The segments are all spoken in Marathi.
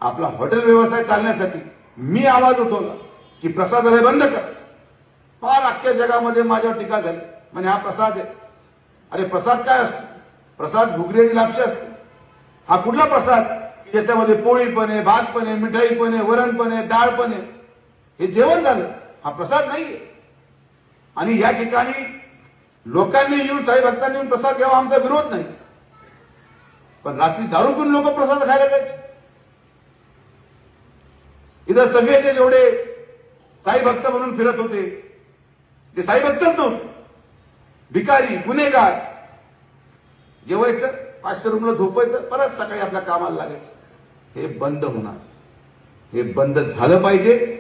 आपला हॉटेल व्यवसाय चालण्यासाठी मी आवाज उठवला की प्रसादालय बंद कर. फार अख्ख्या जगामध्ये माझ्यावर टीका झाली, म्हणजे हा प्रसाद आहे. अरे प्रसाद काय असतो? प्रसाद घुगरी लापशी असते. हा कुठला प्रसाद? ज्याच्यामध्ये पोळी पण आहे, भात पण आहे, मिठाई पण आहे, वरण पण आहे, डाळ पण आहे. हे जेवण झालं, हा प्रसाद नाहीये. आणि या ठिकाणी लोकांनी येऊन, साई भक्तांनी येऊन प्रसाद घ्यावा, आमचा विरोध नाही. पण रात्री दारू पिऊन लोक प्रसाद खायला जायचे. इथं सगळे जे जेवढे साई भक्त म्हणून फिरत होते ते साई भक्तच नव्हते, भिकारी, गुन्हेगार. जेवायचं, 500 रुपये झोपायचं, परत सकाळी आपल्या कामाला लागायचं. हे बंद होणार, हे बंद झालं पाहिजे.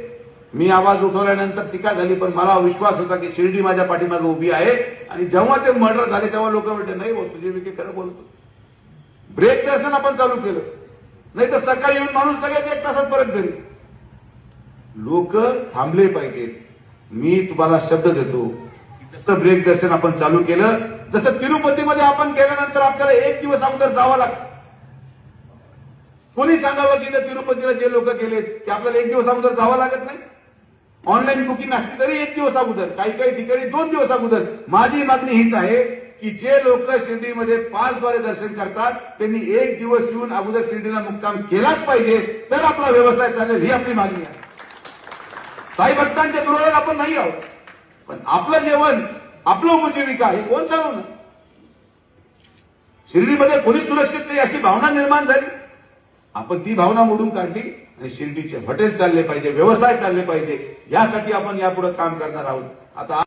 मी आवाज उठवल्यानंतर टीका झाली, पण मला विश्वास होता की शिर्डी माझ्या पाठीमागे उभी आहे. आणि जेव्हा ते मर्डर झाले तेव्हा लोक म्हणते नाही हो तुझे विखे खरं बोलतो. ब्रेक दर्शन आपण चालू केलं, नाही तर सकाळी येऊन माणूस लगेच 1 तासात परत घरी. लोक थांबले पाहिजेत. मी तुम्हाला शब्द देतो, जसं ब्रेक दर्शन आपण चालू केलं, जसं तिरुपतीमध्ये आपण केल्यानंतर आपल्याला 1 दिवस अगोदर जावं लागतं. कोणी सांगावं की तिरुपतीला जे लोक गेलेत की आपल्याला 1 दिवस अगोदर जावं लागत नाही? ऑनलाईन बुकिंग असली तरी 1 दिवस अगोदर, काही काही ठिकाणी 2 दिवस अगोदर. माझी मागणी हीच आहे की जे लोक शिर्डीमध्ये पासद्वारे दर्शन करतात त्यांनी 1 दिवस येऊन अगोदर शिर्डीला मुक्काम केलाच पाहिजे, तर आपला व्यवसाय चालेल, ही आपली मागणी आहे. साई भक्तांच्या विरोधात आपण नाही आहोत, पण आपलं जेवण, आपलं उपजीविका हे कोण चालवणार? शिर्डीमध्ये कोणी सुरक्षित नाही अशी भावना निर्माण झाली. आपण ती भावना मोडून काढली आणि शिर्डीचे हॉटेल चालले पाहिजे, व्यवसाय चालले पाहिजे, यासाठी आपण यापुढे काम करणार आहोत. आता